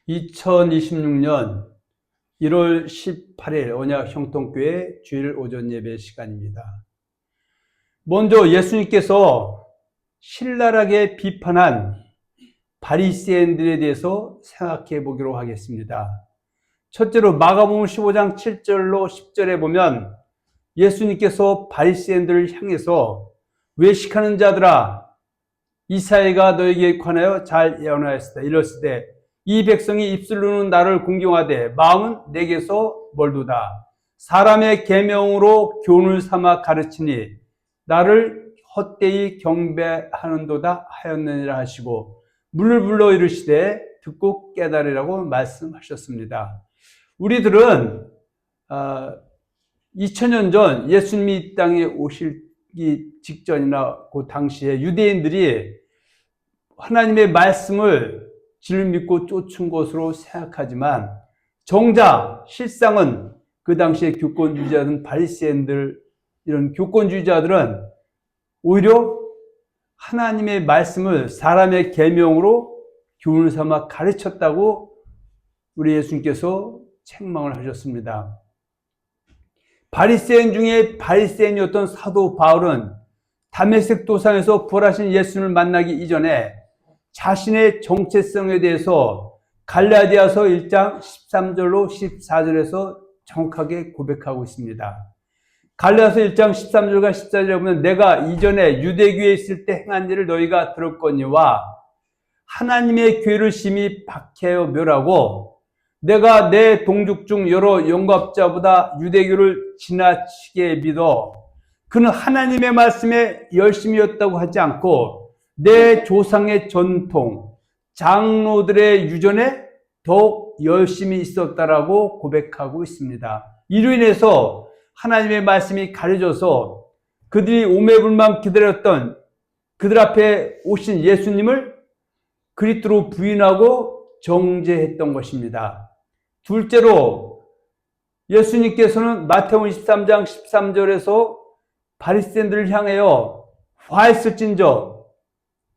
2026년 1월 18일 언약 형통교회 주일 오전 예배 시간입니다. 먼저 예수님께서 신랄하게 비판한 바리새인들에 대해서 생각해 보기로 하겠습니다. 첫째로 마가복음 15장 7절로 10절에 보면 예수님께서 바리새인들을 향해서 외식하는 자들아 이사야가 너에게 관하여 잘 예언하였으다. 이랬을 때 이 백성이 입술로는 나를 공경하되 마음은 내게서 멀도다. 사람의 계명으로 교훈을 삼아 가르치니 나를 헛되이 경배하는도다 하였느니라 하시고 물을 불러 이르시되 듣고 깨달으라고 말씀하셨습니다. 우리들은 2000년 전 예수님이 이 땅에 오시기 직전이나 그 당시에 유대인들이 하나님의 말씀을 진리를 믿고 쫓은 것으로 생각하지만 정작 실상은 그 당시에 교권주의자들은 바리새인들 이런 교권주의자들은 오히려 하나님의 말씀을 사람의 계명으로 교훈을 삼아 가르쳤다고 우리 예수님께서 책망을 하셨습니다. 바리새인 중에 바리새인이었던 사도 바울은 다메섹 도상에서 부활하신 예수님을 만나기 이전에 자신의 정체성에 대해서 갈라디아서 1장 13절로 14절에서 정확하게 고백하고 있습니다. 갈라디아서 1장 13절과 14절에 보면 내가 이전에 유대교에 있을 때 행한 일을 너희가 들었거니와 하나님의 교회를 심히 박해하여 멸하고 내가 내 동족 중 여러 영갑자보다 유대교를 지나치게 믿어 그는 하나님의 말씀에 열심이었다고 하지 않고 내 조상의 전통, 장로들의 유전에 더욱 열심히 있었다라고 고백하고 있습니다. 이로 인해서 하나님의 말씀이 가려져서 그들이 오매불만 기다렸던 그들 앞에 오신 예수님을 그리스도로 부인하고 정죄했던 것입니다. 둘째로 예수님께서는 마태복음 23장 13절에서 바리새인들을 향하여 화했을진저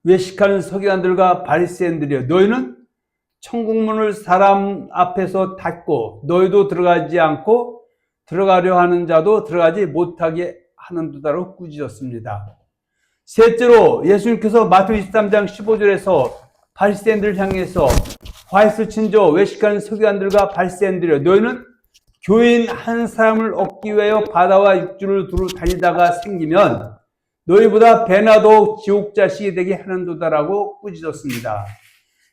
외식하는 서기관들과 바리새인들이여 너희는 천국문을 사람 앞에서 닫고 너희도 들어가지 않고 들어가려 하는 자도 들어가지 못하게 하는도다로 꾸짖었습니다. 셋째로 예수님께서 마태복음 23장 15절에서 바리새인들을 향해서 화했을진저 외식하는 서기관들과 바리새인들이여 너희는 교인 한 사람을 얻기 위하여 바다와 육지를 두루 다니다가 생기면 너희보다 배나 더욱 지옥 자식이 되게 하는도다라고 꾸짖었습니다.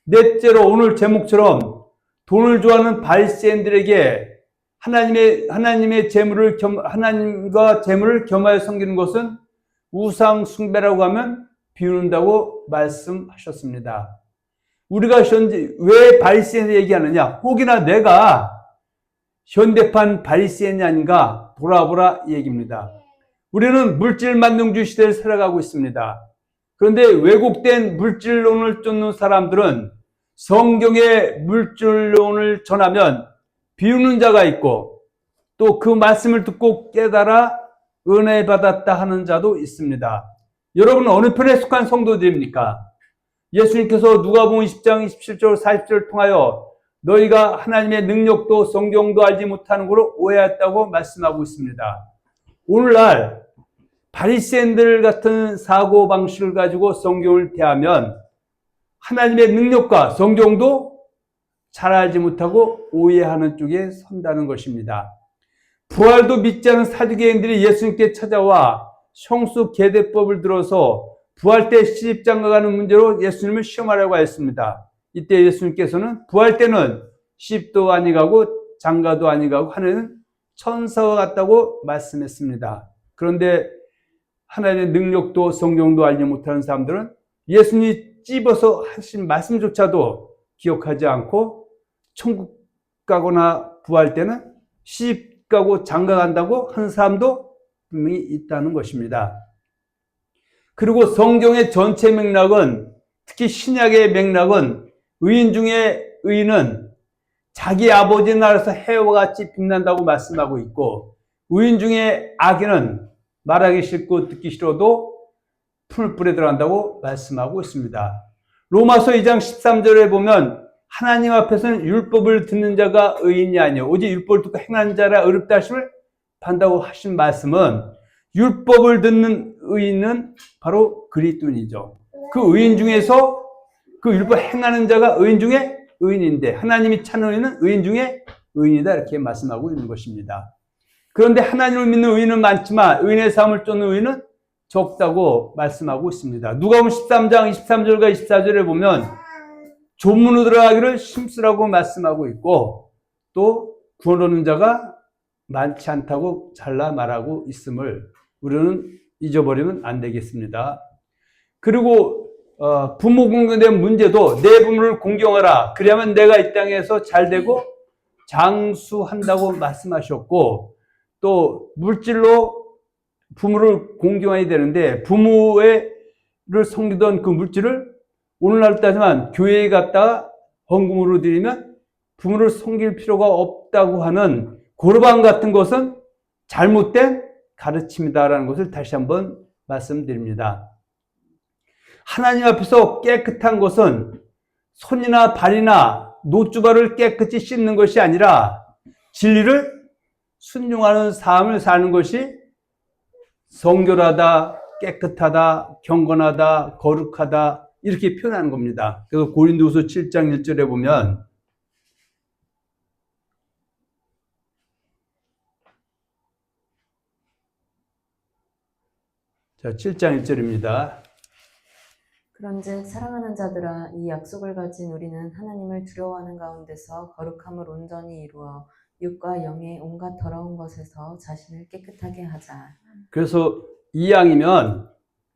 넷째로 오늘 제목처럼 돈을 좋아하는 바리새인들에게 하나님과 재물을 겸하여 섬기는 것은 우상 숭배라고 하면 비웃는다고 말씀하셨습니다. 우리가 왜 바리새인을 얘기하느냐? 혹이나 내가 현대판 바리새인이 아닌가 돌아보라 이 얘기입니다. 우리는 물질 만능주의 시대를 살아가고 있습니다. 그런데 왜곡된 물질론을 쫓는 사람들은 성경의 물질론을 전하면 비웃는 자가 있고 또 그 말씀을 듣고 깨달아 은혜 받았다 하는 자도 있습니다. 여러분은 어느 편에 속한 성도들입니까? 예수님께서 누가복음 20장 27절 40절을 통하여 너희가 하나님의 능력도 성경도 알지 못하는 것으로 오해했다고 말씀하고 있습니다. 오늘날 바리새인들 같은 사고방식을 가지고 성경을 대하면 하나님의 능력과 성경도 잘 알지 못하고 오해하는 쪽에 선다는 것입니다. 부활도 믿지 않은 사두개인들이 예수님께 찾아와 성수 계대법을 들어서 부활 때 시집장가가는 문제로 예수님을 시험하려고 했습니다. 이때 예수님께서는 부활 때는 시집도 아니가고 장가도 아니가고 하는 천사와 같다고 말씀했습니다. 그런데 하나님의 능력도 성경도 알지 못하는 사람들은 예수님이 찝어서 하신 말씀조차도 기억하지 않고 천국 가거나 부활 때는 시집 가고 장가 간다고 하는 사람도 분명히 있다는 것입니다. 그리고 성경의 전체 맥락은 특히 신약의 맥락은 의인 중에 의인은 자기 아버지 나라에서 해와 같이 빛난다고 말씀하고 있고 의인 중에 악인은 말하기 싫고 듣기 싫어도 풀불에 들어간다고 말씀하고 있습니다. 로마서 2장 13절에 보면 하나님 앞에서는 율법을 듣는 자가 의인이 아니요 오직 율법을 듣고 행하는 자라 의롭다 하심을 판다고 하신 말씀은 율법을 듣는 의인은 바로 그리스도인이죠. 그 의인 중에서 그 율법 행하는 자가 의인 중에 의인인데 하나님이 찾는 의인은 의인 중에 의인이다 이렇게 말씀하고 있는 것입니다. 그런데 하나님을 믿는 의인은 많지만 의인의 삶을 쫓는 의인은 적다고 말씀하고 있습니다. 누가복음 13장 23절과 24절에 보면 조문으로 들어가기를 힘쓰라고 말씀하고 있고 또 구원 얻는 자가 많지 않다고 잘라 말하고 있음을 우리는 잊어버리면 안 되겠습니다. 그리고 부모 공경에 대한 문제도 내 부모를 공경하라. 그래야만 내가 이 땅에서 잘되고 장수한다고 말씀하셨고 또 물질로 부모를 공경해야 되는데 부모를 섬기던 그 물질을 오늘날 따지만 교회에 갔다가 헌금으로 드리면 부모를 섬길 필요가 없다고 하는 고르반 같은 것은 잘못된 가르침이다라는 것을 다시 한번 말씀드립니다. 하나님 앞에서 깨끗한 것은 손이나 발이나 노주발을 깨끗이 씻는 것이 아니라 진리를 순종하는 삶을 사는 것이 성결하다, 깨끗하다, 경건하다, 거룩하다 이렇게 표현하는 겁니다. 그래서 고린도후서 7장 1절에 보면 자, 7장 1절입니다. 그런즉 사랑하는 자들아 이 약속을 가진 우리는 하나님을 두려워하는 가운데서 거룩함을 온전히 이루어 육과 영의 온갖 더러운 것에서 자신을 깨끗하게 하자. 그래서 이왕이면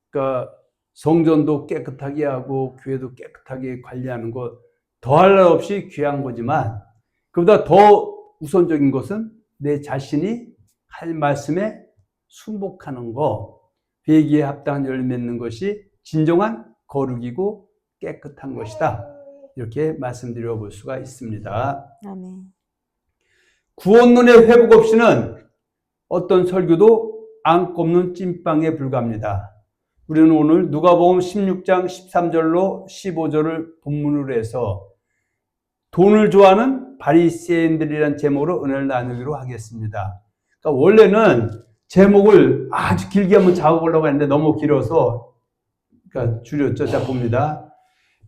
그러니까 성전도 깨끗하게 하고 교회도 깨끗하게 관리하는 것 더할 날 없이 귀한 거지만 그보다 더 우선적인 것은 내 자신이 할 말씀에 순복하는 거, 회개에 합당한 열매 맺는 것이 진정한 거룩이고 깨끗한 것이다. 이렇게 말씀드려 볼 수가 있습니다. 아멘. 구원론의 회복 없이는 어떤 설교도 안 꼽는 찐빵에 불과합니다. 우리는 오늘 누가복음 16장 13절로 15절을 본문으로 해서 돈을 좋아하는 바리새인들이라는 제목으로 은혜를 나누기로 하겠습니다. 그러니까 원래는 제목을 아주 길게 한번 잡아보려고 했는데 너무 길어서 그러니까 줄였죠. 자 봅니다.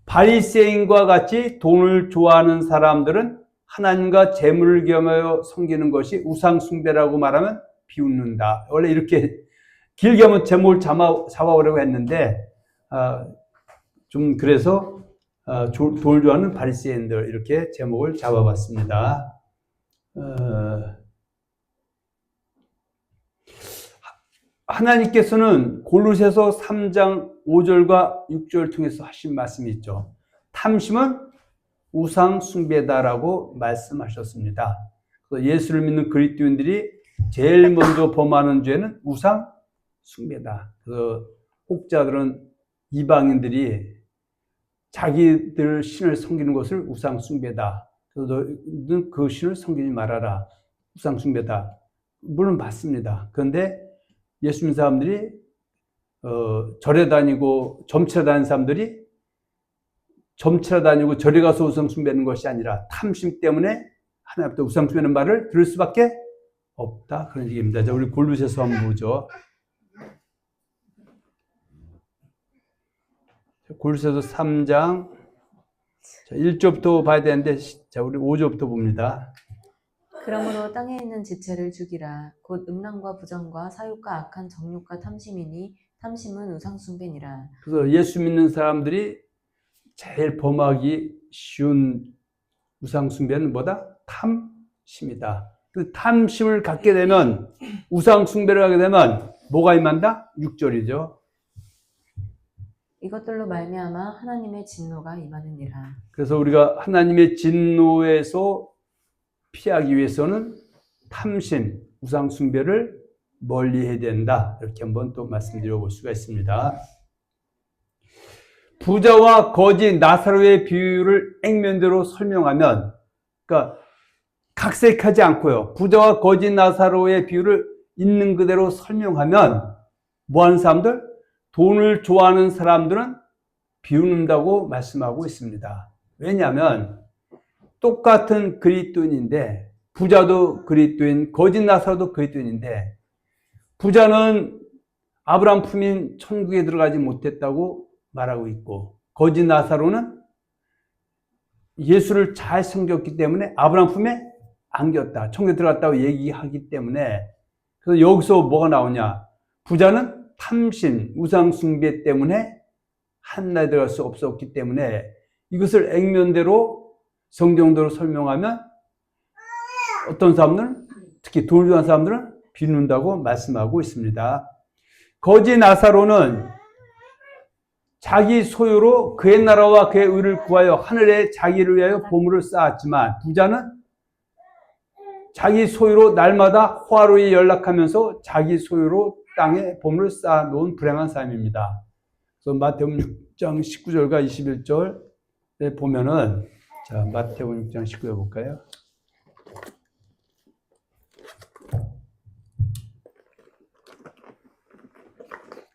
바리새인과 같이 돈을 좋아하는 사람들은 하나님과 재물을 겸하여 섬기는 것이 우상 숭배라고 말하면 비웃는다. 원래 이렇게 길게 한번 제목을 잡아보려고 했는데 좀 그래서 돈을 좋아하는 바리새인들 이렇게 제목을 잡아봤습니다. 하나님께서는 골로새서 3장 5절과 6절을 통해서 하신 말씀이 있죠. 탐심은 우상 숭배다라고 말씀하셨습니다. 그래서 예수를 믿는 그리스도인들이 제일 먼저 범하는 죄는 우상 숭배다. 그래서 혹자들은 이방인들이 자기들 신을 섬기는 것을 우상 숭배다. 그래서 너는 그 신을 섬기지 말아라. 우상 숭배다. 물론 맞습니다. 그런데 예수 믿는 사람들이 절에 다니고 점치러 다니는 사람들이 점치러 다니고 절에 가서 우상 숭배하는 것이 아니라 탐심 때문에 하나님부터 우상 숭배하는 말을 들을 수밖에 없다. 그런 얘기입니다. 자, 우리 골로새서 한번 보죠. 골로새서 3장 1절부터 봐야 되는데 자, 우리 5절부터 봅니다. 그러므로 땅에 있는 지체를 죽이라. 곧 음란과 부정과 사욕과 악한 정욕과 탐심이니 탐심은 우상 숭배니라. 그래서 예수 믿는 사람들이 제일 범하기 쉬운 우상 숭배는 뭐다? 탐심이다. 그 탐심을 갖게 되면 우상 숭배를 하게 되면 뭐가 임한다? 6절이죠. 이것들로 말미암아 하나님의 진노가 임하느니라. 그래서 우리가 하나님의 진노에서 피하기 위해서는 탐심, 우상 숭배를 멀리해야 된다. 이렇게 한번 또 말씀드려 볼 수가 있습니다. 부자와 거지 나사로의 비유를 액면대로 설명하면, 그러니까 각색하지 않고요. 부자와 거지 나사로의 비유를 있는 그대로 설명하면 뭐 하는 사람들? 돈을 좋아하는 사람들은 비웃는다고 말씀하고 있습니다. 왜냐하면 똑같은 그리스도인인데, 부자도 그리스도인, 거짓 나사로도 그리스도인인데, 부자는 아브라함 품인 천국에 들어가지 못했다고 말하고 있고, 거짓 나사로는 예수를 잘 섬겼기 때문에 아브라함 품에 안겼다, 천국에 들어갔다고 얘기하기 때문에, 그래서 여기서 뭐가 나오냐? 부자는 탐심, 우상 숭배 때문에 한나라에 들어갈 수 없었기 때문에, 이것을 액면대로 성경대로 설명하면 어떤 사람들은, 특히 돈을 좋아하는 사람들은 비웃는다고 말씀하고 있습니다. 거짓 나사로는 자기 소유로 그의 나라와 그의 의를 구하여 하늘에 자기를 위하여 보물을 쌓았지만, 부자는 자기 소유로 날마다 화로에 연락하면서 자기 소유로 땅에 보물을 쌓아놓은 불행한 사람입니다. 그래서 마태복음 6장 19절과 21절에 보면은, 자, 마태복음 6장 19절 볼까요?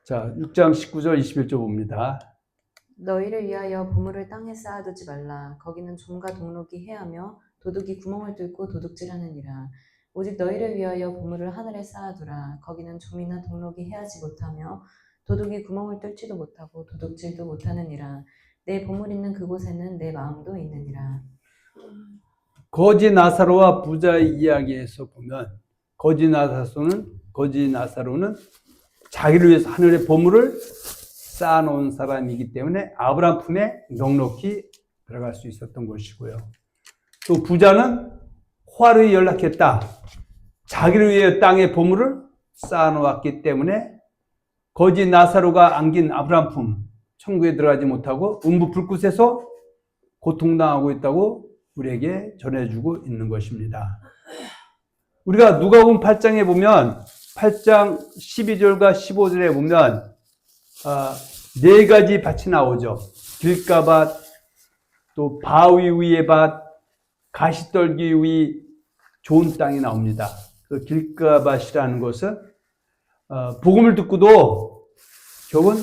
자, 6장 19절 21절 봅니다. 너희를 위하여 보물을 땅에 쌓아두지 말라. 거기는 좀과 동록이 해하며 도둑이 구멍을 뚫고 도둑질하느니라. 오직 너희를 위하여 보물을 하늘에 쌓아두라. 거기는 좀이나 동록이 해하지 못하며 도둑이 구멍을 뚫지도 못하고 도둑질도 못하느니라. 내 보물 있는 그곳에는 내 마음도 있느니라. 거짓 나사로와 부자의 이야기에서 보면, 거짓 나사로는 자기를 위해서 하늘의 보물을 쌓아놓은 사람이기 때문에 아브라함 품에 넉넉히 들어갈 수 있었던 것이고요. 또 부자는 화로에 연락했다. 자기를 위해 땅에 보물을 쌓아놓았기 때문에 거짓 나사로가 안긴 아브라함 품, 천국에 들어가지 못하고 음부 불꽃에서 고통당하고 있다고 우리에게 전해주고 있는 것입니다. 우리가 누가복음 8장에 보면, 8장 12절과 15절에 보면 네 가지 밭이 나오죠. 길가밭, 또 바위 위의 밭, 가시떨기 위 좋은 땅이 나옵니다. 그 길가밭이라는 것은 복음을 듣고도 결국은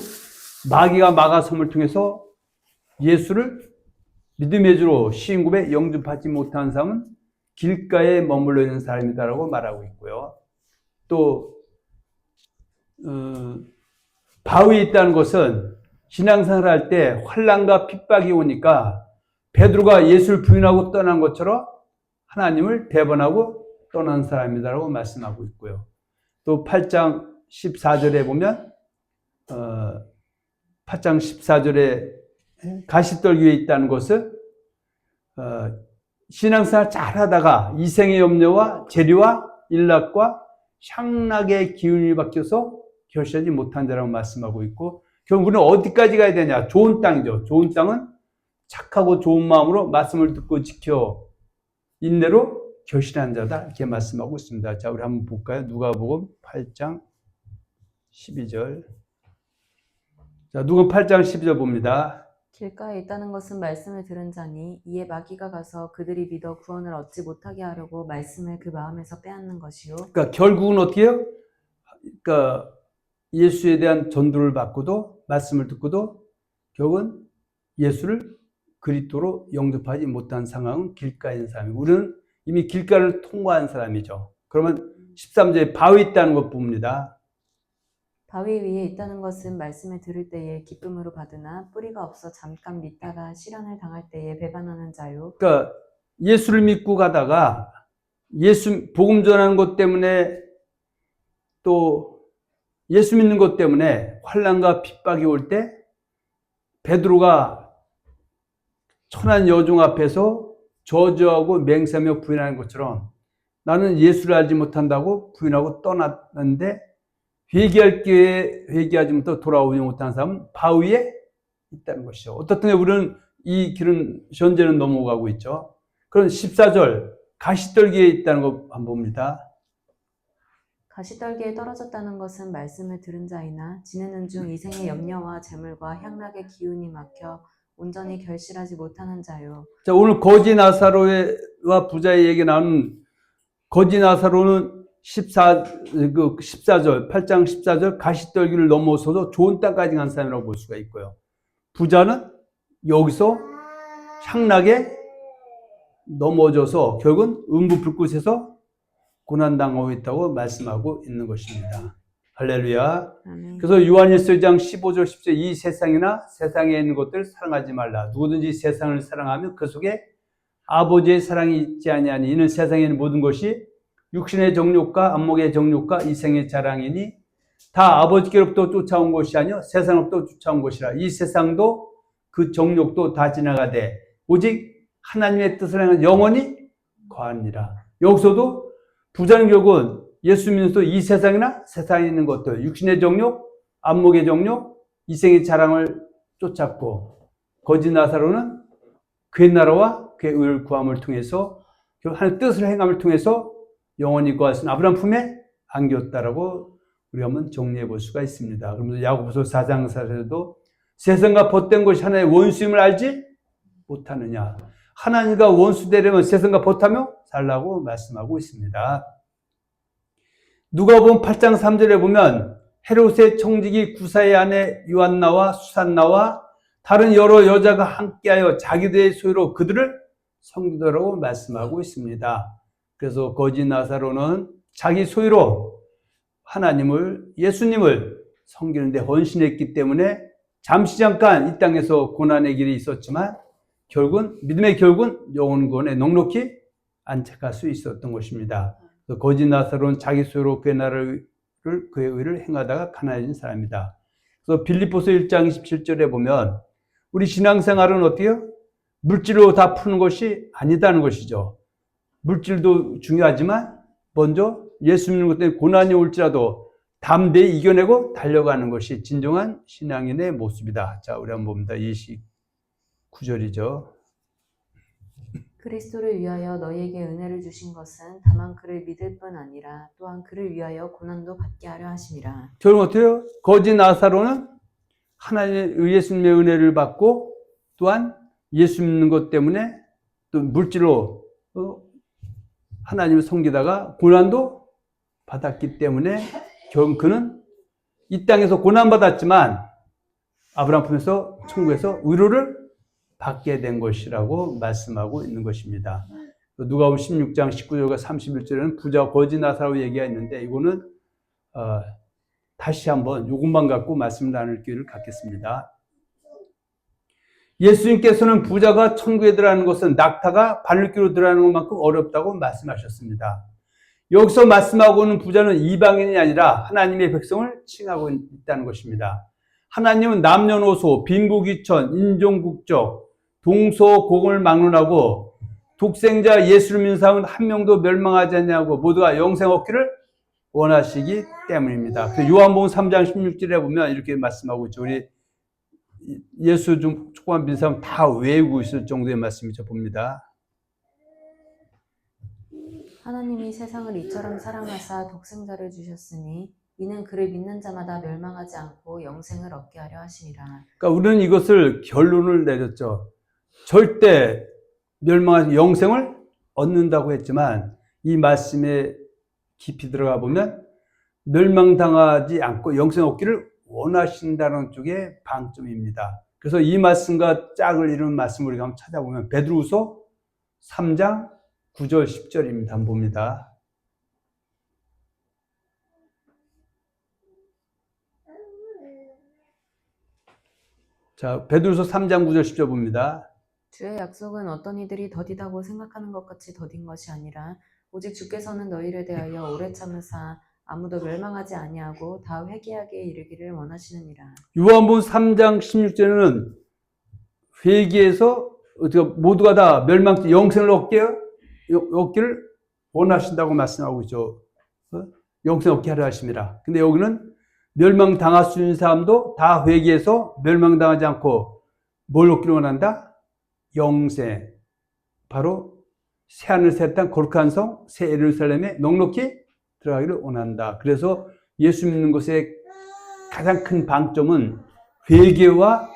마귀가 막아섬을 통해서 예수를 믿음의 주로 시인급에 영접하지 못한 사람은 길가에 머물러 있는 사람이다라고 말하고 있고요. 또 바위에 있다는 것은 신앙생활을 할 때 환난과 핍박이 오니까 베드로가 예수를 부인하고 떠난 것처럼 하나님을 배반하고 떠난 사람이다라고 말씀하고 있고요. 또 8장 14절에 보면 8장 14절에 가시떨기 위에 있다는 것은 신앙생활 잘하다가 이생의 염려와 재리와 일락과 향락의 기운이 바뀌어서 결실하지 못한 자라고 말씀하고 있고, 결국 우리는 어디까지 가야 되냐? 좋은 땅이죠. 좋은 땅은 착하고 좋은 마음으로 말씀을 듣고 지켜 인내로 결실한 자다, 이렇게 말씀하고 있습니다. 자, 우리 한번 볼까요? 누가복음 8장 12절. 자, 누가복음 8장 12절 봅니다. 길가에 있다는 것은 말씀을 들은 자니 이에 마귀가 가서 그들이 믿어 구원을 얻지 못하게 하려고 말씀을 그 마음에서 빼앗는 것이요. 그러니까 결국은 어떻게 해요? 그러니까 예수에 대한 전도를 받고도 말씀을 듣고도 결국은 예수를 그리스도로 영접하지 못한 상황은 길가에 있는 사람이고, 우리는 이미 길가를 통과한 사람이죠. 그러면 13절에 바위 있다는 것 봅니다. 바위 위에 있다는 것은 말씀을 들을 때에 기쁨으로 받으나 뿌리가 없어 잠깐 믿다가 시련을 당할 때에 배반하는 자요. 그러니까 예수를 믿고 가다가 예수 복음 전하는 것 때문에, 또 예수 믿는 것 때문에 환난과 핍박이 올 때 베드로가 천한 여종 앞에서 저주하고 맹세하며 부인하는 것처럼, 나는 예수를 알지 못한다고 부인하고 떠났는데 회개할 기회에 회개하지 못하고 돌아오지 못한 사람은 바위에 있다는 것이죠. 어떻든 우리는 이 길은 현재는 넘어가고 있죠. 그런 14절 가시떨기에 있다는 거 한번 봅니다. 가시떨기에 떨어졌다는 것은 말씀을 들은 자이나 지내는 중 이생의 염려와 재물과 향락의 기운이 막혀 온전히 결실하지 못하는 자요. 자, 오늘 거지 나사로와 부자의 얘기 나오는 거지 나사로는 14절, 8장 14절 가시떨기를 넘어서도 좋은 땅까지 간 사람이라고 볼 수가 있고요. 부자는 여기서 향락의 넘어져서 결국은 음부불꽃에서 고난당하고 있다고 말씀하고 있는 것입니다. 할렐루야. 아멘. 그래서 요한일서 1장 15절 10절 이 세상이나 세상에 있는 것들을 사랑하지 말라. 누구든지 세상을 사랑하면 그 속에 아버지의 사랑이 있지 아니하니 이는 세상에 있는 모든 것이 육신의 정욕과 안목의 정욕과 이생의 자랑이니 다 아버지께로부터 쫓아온 것이 아니요 세상으로부터 쫓아온 것이라. 이 세상도 그 정욕도 다 지나가되 오직 하나님의 뜻을 행하는 영원히 거하니라. 여기서도 부자는 결국은 예수 믿으면서 이 세상이나 세상에 있는 것들, 육신의 정욕, 안목의 정욕, 이생의 자랑을 쫓았고 거지 나사로는 그의 나라와 그의 의를 구함을 통해서 하나님의 뜻을 행함을 통해서 영원히 거할 수 있는 아브라함 품에 안겼다라고 우리가 한번 정리해 볼 수가 있습니다. 그러면서 야고보서 4장 4절에도 세상과 벗된 것이 하나님의 원수임을 알지 못하느냐. 하나님과 원수되려면 세상과 벗하며 살라고 말씀하고 있습니다. 누가복음 8장 3절에 보면 헤롯의 청지기 구사의 아내 요한나와 수산나와 다른 여러 여자가 함께하여 자기들의 소유로 그들을 섬기더라고 말씀하고 있습니다. 그래서 거지 나사로는 자기 소유로 하나님을, 예수님을 섬기는데 헌신했기 때문에 잠시 잠깐 이 땅에서 고난의 길이 있었지만 결국은 믿음의 결국은 영원권에 넉넉히 안착할 수 있었던 것입니다. 거지 나사로는 자기 소유로 그의 나라를 그의 의를 행하다가 가난해진 사람이다. 그래서 빌립보서 1장 27절에 보면 우리 신앙생활은 어때요? 물질로 다 푸는 것이 아니다는 것이죠. 물질도 중요하지만 먼저 예수 믿는 것 때문에 고난이 올지라도 담대히 이겨내고 달려가는 것이 진정한 신앙인의 모습이다. 자, 우리 한번 봅니다. 29절이죠. 그리스도를 위하여 너희에게 은혜를 주신 것은 다만 그를 믿을 뿐 아니라 또한 그를 위하여 고난도 받게 하려 하심이라. 저는 어때요? 거지 나사로는 하나님의 예수님의 은혜를 받고 또한 예수 믿는 것 때문에 또 물질로 하나님을 섬기다가 고난도 받았기 때문에 결국 그는 이 땅에서 고난받았지만 아브라함 품에서 천국에서 위로를 받게 된 것이라고 말씀하고 있는 것입니다. 누가복음 16장 19절과 31절에는 부자 거지 나사로 얘기가 있는데 이거는 다시 한번 이것만 갖고 말씀을 나눌 기회를 갖겠습니다. 예수님께서는 부자가 천국에 들어가는 것은 낙타가 바늘귀로 들어가는 것만큼 어렵다고 말씀하셨습니다. 여기서 말씀하고 있는 부자는 이방인이 아니라 하나님의 백성을 칭하고 있다는 것입니다. 하나님은 남녀노소, 빈부귀천, 인종국적, 동서고금을 막론하고 독생자 예수를 믿는 사람은 한 명도 멸망하지 않냐고 모두가 영생 얻기를 원하시기 때문입니다. 그래서 요한복음 3장 16절에 보면 이렇게 말씀하고 있죠. 우리 예수 좀 조그만 믿는 사람 다 외우고 있을 정도의 말씀이죠. 봅니다. 하나님이 세상을 이처럼 사랑하사 독생자를 주셨으니 이는 그를 믿는 자마다 멸망하지 않고 영생을 얻게 하려 하심이라. 그러니까 우리는 이것을 결론을 내렸죠. 절대 멸망하지 영생을 얻는다고 했지만 이 말씀에 깊이 들어가 보면 멸망당하지 않고 영생 얻기를 원하신다는 쪽의 방점입니다. 그래서 이 말씀과 짝을 이루는 말씀을 우리가 한번 찾아보면 베드로후서 3장 9절 10절입니다. 한번 봅니다. 자, 베드로후서 3장 9절 10절 봅니다. 주의 약속은 어떤 이들이 더디다고 생각하는 것 같이 더딘 것이 아니라 오직 주께서는 너희를 대하여 오래 참으사 아무도 멸망하지 아니하고 다 회개하게 이르기를 원하시느니라. 요한복음 3장 16절에는 회개해서 모두가 다 멸망 영생을 얻기를 원하신다고 말씀하고 있죠. 영생 얻게 하려 하심이라. 근데 여기는 멸망당할 수 있는 사람도 다 회개해서 멸망당하지 않고 뭘 얻기를 원한다? 영생. 바로 새하늘 새 땅 거룩한 성 새 예루살렘에 넉넉히 들어가기를 원한다. 그래서 예수 믿는 것의 가장 큰 방점은 회개와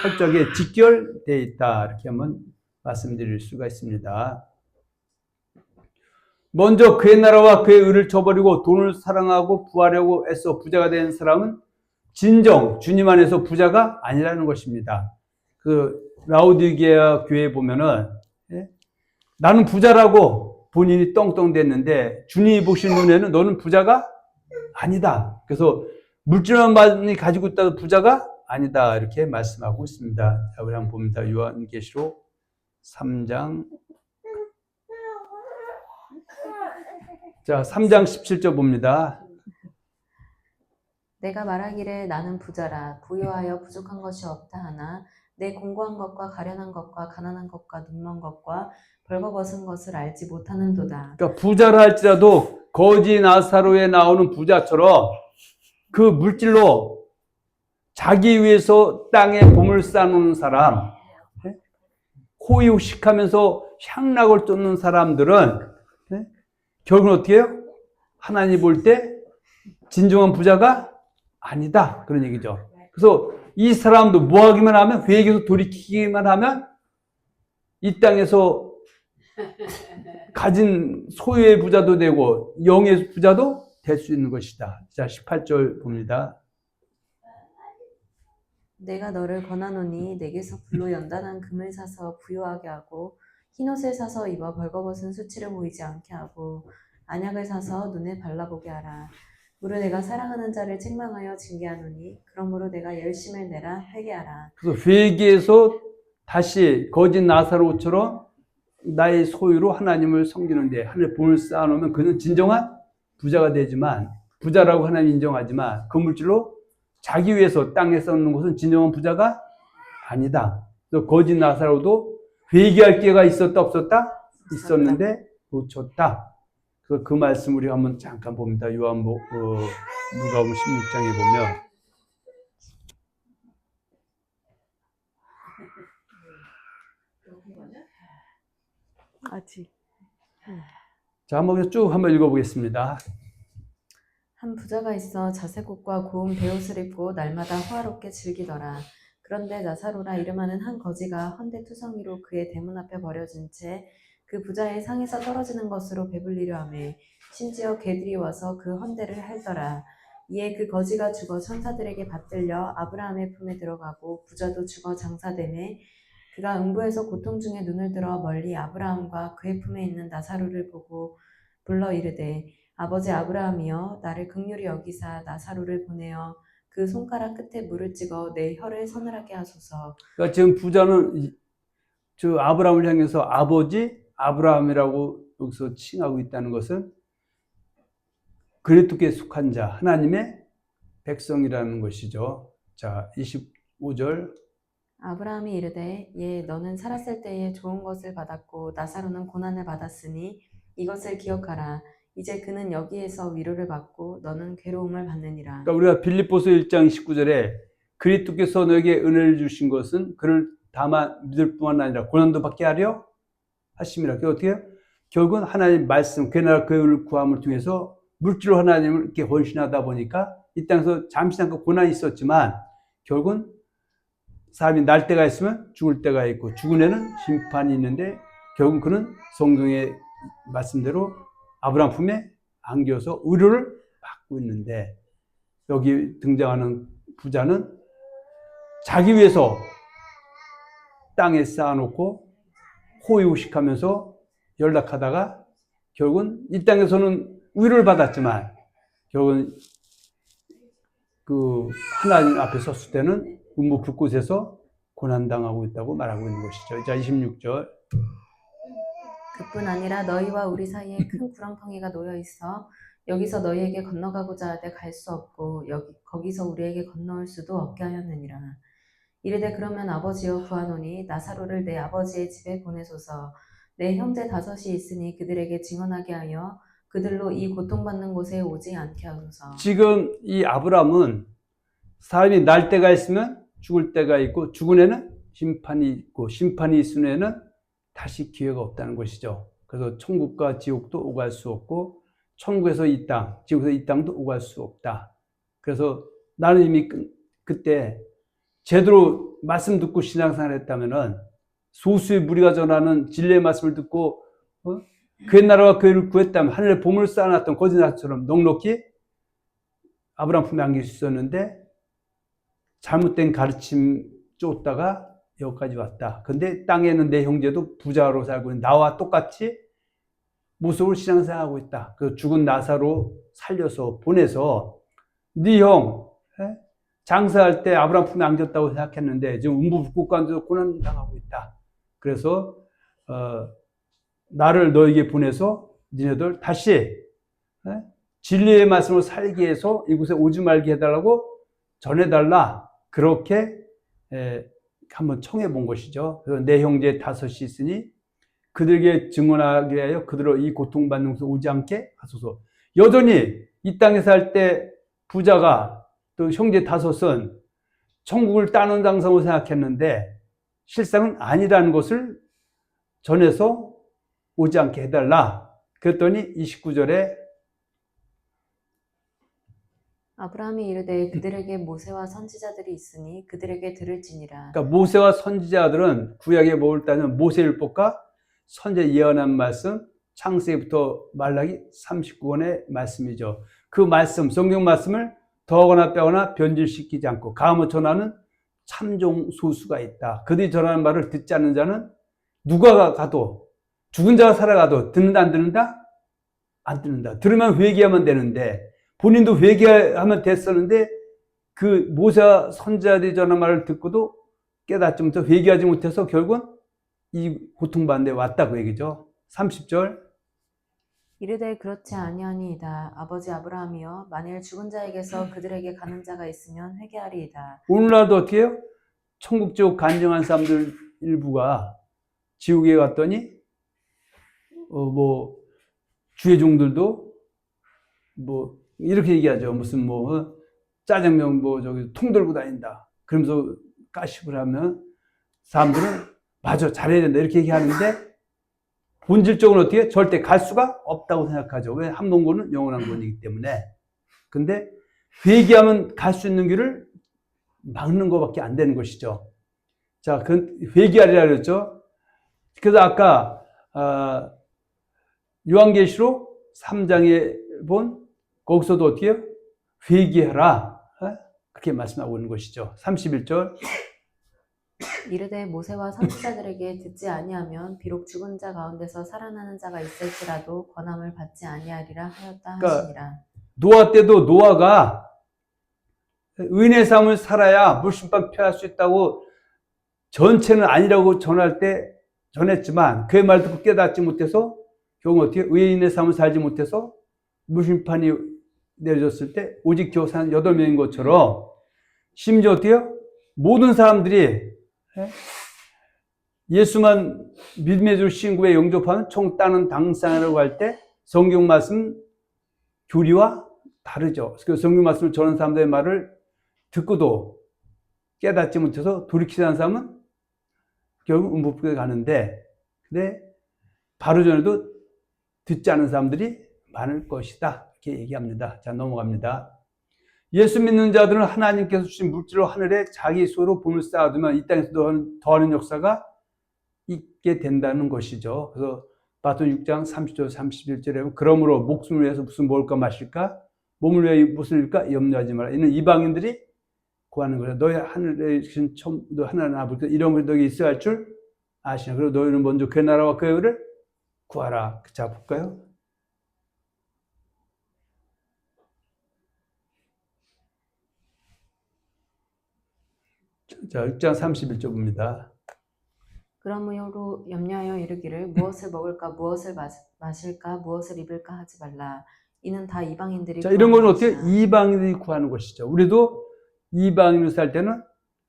철저하게 직결되어 있다. 이렇게 한번 말씀드릴 수가 있습니다. 먼저 그의 나라와 그의 의를 저버리고 돈을 사랑하고 부하려고 애써 부자가 된 사람은 진정 주님 안에서 부자가 아니라는 것입니다. 그 라우디게아 교회에 보면은 나는 부자라고 본인이 떵떵 됐는데 주님이 보신 눈에는 너는 부자가 아니다. 그래서 물질만 많이 가지고 있다도 부자가 아니다. 이렇게 말씀하고 있습니다. 자, 우리 한번 봅니다. 요한계시록 3장. 자, 3장 17절 봅니다. 내가 말하기를 나는 부자라 부유하여 부족한 것이 없다 하나 내 공고한 것과 가련한 것과 가난한 것과 눈먼 것과 벌거벗은 것을 알지 못하는도다. 그러니까 부자라 할지라도 거지 나사로에 나오는 부자처럼 그 물질로 자기 위해서 땅에 봄을 쌓는 사람, 호의호식하면서 향락을 쫓는 사람들은 결국은 어떻게 해요? 하나님 볼 때 진정한 부자가 아니다. 그런 얘기죠. 그래서 이 사람도 뭐 하기만 하면, 회개에서 돌이키기만 하면 이 땅에서 가진 소유의 부자도 되고 영의 부자도 될 수 있는 것이다. 자, 18절 봅니다. 내가 너를 권하노니 내게서 불로 연단한 금을 사서 부유하게 하고 흰옷을 사서 입어 벌거벗은 수치를 보이지 않게 하고 안약을 사서 눈에 발라보게 하라. 무릇 내가 사랑하는 자를 책망하여 징계하노니 그러므로 내가 열심을 내라 회개하라. 그래서 회개에서 다시 거짓 나사로처럼 나의 소유로 하나님을 섬기는데 하늘 본을 쌓아놓으면 그는 진정한 부자가 되지만, 부자라고 하나님 인정하지만 그 물질로 자기 위해서 땅에 쌓는 것은 진정한 부자가 아니다. 그래서 거짓 나사로도 회개할 기회가 있었다 없었다? 있었는데 놓쳤다. 그래서 그 말씀 우리 한번 잠깐 봅니다. 누가복음 16장에 보면 아직. 자, 한번 쭉 한번 읽어보겠습니다. 한 부자가 있어 자색옷과 고운 베옷을 입고 날마다 호화롭게 즐기더라. 그런데 나사로라 이름하는 한 거지가 헌데투성이로 그의 대문 앞에 버려진 채 그 부자의 상에서 떨어지는 것으로 배불리려 하매 심지어 개들이 와서 그 헌데를 핥더라. 이에 그 거지가 죽어 천사들에게 받들려 아브라함의 품에 들어가고 부자도 죽어 장사되매 그가 음부에서 고통 중에 눈을 들어 멀리 아브라함과 그의 품에 있는 나사로를 보고 불러 이르되 아버지 아브라함이여 나를 긍휼히 여기사 나사로를 보내어 그 손가락 끝에 물을 찍어 내 혀를 서늘하게 하소서. 그러니까 지금 부자는 저 아브라함을 향해서 아버지 아브라함이라고 여기서 칭하고 있다는 것은 그리스도께 속한 자, 하나님의 백성이라는 것이죠. 자, 25절. 아브라함이 이르되 예 너는 살았을 때에 좋은 것을 받았고 나사로는 고난을 받았으니 이것을 기억하라. 이제 그는 여기에서 위로를 받고 너는 괴로움을 받느니라. 그러니까 우리가 빌립보서 1장 19절에 그리스도께서 너에게 은혜를 주신 것은 그를 다만 믿을 뿐만 아니라 고난도 받게 하려 하심이라. 그게 어떻게 해요? 결국은 하나님 말씀, 그 나라 그 구함을 통해서 물질로 하나님을 이렇게 헌신하다 보니까 이 땅에서 잠시 잠깐 고난이 있었지만 결국은 사람이 날 때가 있으면 죽을 때가 있고 죽은 애는 심판이 있는데 결국은 그는 성경의 말씀대로 아브라함 품에 안겨서 의료를 받고 있는데 여기 등장하는 부자는 자기 위해서 땅에 쌓아놓고 호의호식하면서 연락하다가 결국은 이 땅에서는 위로를 받았지만 결국은 그 하나님 앞에 섰을 때는 음부 불꽃에서 고난당하고 있다고 말하고 있는 것이죠. 자, 26절. 그뿐 아니라 너희와 우리 사이에 큰 구렁텅이가 놓여 있어 여기서 너희에게 건너가고자 하되 갈 수 없고 거기서 우리에게 건너올 수도 없게 하였느니라. 이르되 그러면 아버지여 구하노니 나사로를 내 아버지의 집에 보내소서. 내 형제 5이 있으니 그들에게 증언하게 하여 그들로 이 고통받는 곳에 오지 않게 하소서. 지금 이 아브라함은 사람이 날 때가 있으면 죽을 때가 있고 죽은 애는 심판이 있고 심판이 있은 애는 다시 기회가 없다는 것이죠. 그래서 천국과 지옥도 오갈 수 없고 천국에서 이 땅, 지옥에서 이 땅도 오갈 수 없다. 그래서 나는 이미 그때 제대로 말씀 듣고 신앙생활을 했다면은 소수의 무리가 전하는 진리의 말씀을 듣고 그의 나라와 그를 구했다면 하늘에 보물 쌓아놨던 거짓말처럼 넉넉히 아브라함 품에 안길 수 있었는데 잘못된 가르침 쫓다가 여기까지 왔다. 근데 땅에 있는 내 형제도 부자로 살고 있는 나와 똑같이 모습으로 신앙생활하고 있다. 그 죽은 나사로 살려서 보내서 네 형 장사할 때 아브라함 품에 안겼다고 생각했는데 지금 음부북국 가운데서 고난당하고 있다. 그래서 나를 너에게 보내서 니네들 다시 진리의 말씀으로 살게 해서 이곳에 오지 말게 해달라고 전해달라. 그렇게 한번 청해 본 것이죠. 그래서 내 형제 5이 있으니 그들에게 증언하게 하여 그들을 이 고통받는 곳에 오지 않게 하소서. 여전히 이 땅에 살 때 부자가 또 형제 5은 천국을 따는 당상으로 생각했는데 실상은 아니라는 것을 전해서 오지 않게 해달라. 그랬더니 29절에 아브라함이 이르되 그들에게 모세와 선지자들이 있으니 그들에게 들을지니라. 그러니까 모세와 선지자들은 구약에 뭘 따면 모세율법과 선지자 예언한 말씀, 창세기부터 말라기 39권의 말씀이죠. 그 말씀, 성경 말씀을 더하거나 빼거나 변질시키지 않고 가모 전하는 참종 소수가 있다. 그들이 전하는 말을 듣지 않는 자는 누가 가도 죽은 자가 살아가도 듣는다 안 듣는다? 안 듣는다. 들으면 회개하면 되는데 본인도 회개하면 됐었는데 그 모세와 선지자들이 전한 말을 듣고도 깨닫지 못해서 회개하지 못해서 결국은 이 고통받는 데 왔다 그 얘기죠. 30절 이르되 그렇지 아니하니이다. 아버지 아브라함이여 만일 죽은 자에게서 그들에게 가는 자가 있으면 회개하리이다. 오늘날도 어떻게 해요? 천국 지옥 간증한 사람들 일부가 지옥에 갔더니 주의 종들도 이렇게 얘기하죠. 무슨 짜장면 저기 통 들고 다닌다. 그러면서 까십을 하면 사람들은 맞아 잘해야 된다 이렇게 얘기하는데 본질적으로 어떻게 절대 갈 수가 없다고 생각하죠. 왜? 함동고는 영원한 권이기 때문에. 근데 회개하면 갈 수 있는 길을 막는 것밖에 안 되는 것이죠. 자, 그 회개하리라 그랬죠. 그래서 아까 요한계시록 3장에 본 거기서도 어떻게 해요? 회개하라. 그렇게 말씀하고 있는 것이죠. 31절 이르되 모세와 선지자들에게 듣지 아니하면 비록 죽은 자 가운데서 살아나는 자가 있을지라도 권함을 받지 아니하리라 하였다 하시니라. 노아 때도 노아가 의인의 삶을 살아야 물심판 피할 수 있다고 전체는 아니라고 전했지만 그의 말 듣고 깨닫지 못해서 결국 어떻게 의인의 삶을 살지 못해서 물심판이 내려졌을 때 오직 겨우 사는 8명인 것처럼 심지어 어때요? 모든 사람들이 예수만 믿음의 주 신구에 영접하는 총 따는 당상이라고 할 때 성경 말씀 교리와 다르죠. 그래서 성경 말씀을 전하는 사람들의 말을 듣고도 깨닫지 못해서 돌이키지 않은 사람은 결국 음부에 가는데 근데 바로 전에도 듣지 않은 사람들이 많을 것이다. 이렇게 얘기합니다. 자, 넘어갑니다. 예수 믿는 자들은 하나님께서 주신 물질로 하늘에 자기 수로 본을 쌓아두면 이 땅에서 더하는 역사가 있게 된다는 것이죠. 그래서 마태복음 6장 30절 31절에 보면 그러므로 목숨을 위해서 무슨 먹을까 마실까 몸을 위해 무엇을 입을까 염려하지 마라. 이는 이방인들이 구하는 거죠. 너희 하늘에 계신 너 하나님 아버지 이런 것이 너에게 있어야 할 줄 아시나. 그리고 너희는 먼저 그의 나라와 그의 의를 구하라. 자, 볼까요? 자, 6장 31절 봅니다. 그러므로 염려하여 이르기를 무엇을 먹을까 무엇을 마실까 무엇을 입을까 하지 말라. 이는 다 이방인들이 자, 이런 건 구하는 어떻게? 이방인들이 구하는 것이죠. 우리도 이방인으로 살 때는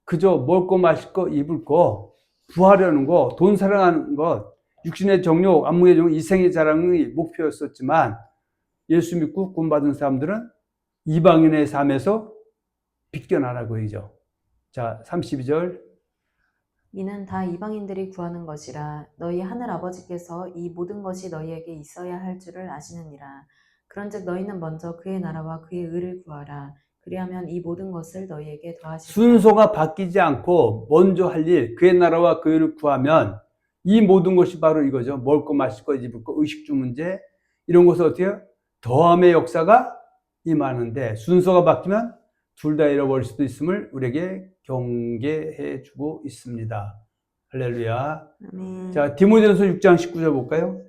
그저 먹을 거, 마실 거, 입을 거, 구하려는 거, 돈 사랑하는 것, 육신의 정욕, 안목의 정욕, 이생의 자랑이 목표였었지만 예수 믿고 구원받은 사람들은 이방인의 삶에서 비껴나라고 얘기죠. 자, 32절. 이는 다 이방인들이 구하는 것이라. 너희 하늘 아버지께서 이 모든 것이 너희에게 있어야 할 줄을 아시느니라. 그런즉 너희는 먼저 그의 나라와 그의 의를 구하라. 그리하면 이 모든 것을 너희에게 더하시리라. 순서가 바뀌지 않고 먼저 할 일, 그의 나라와 그 의를 구하면 이 모든 것이 바로 이거죠. 먹을 거, 마실 거, 입을 거, 의식주 문제 이런 것을 어떻게 해요? 더함의 역사가 임하는데 순서가 바뀌면 둘 다 잃어버릴 수도 있음을 우리에게 경계해 주고 있습니다. 할렐루야. 아멘. 자, 디모데전서 6장 19절 볼까요?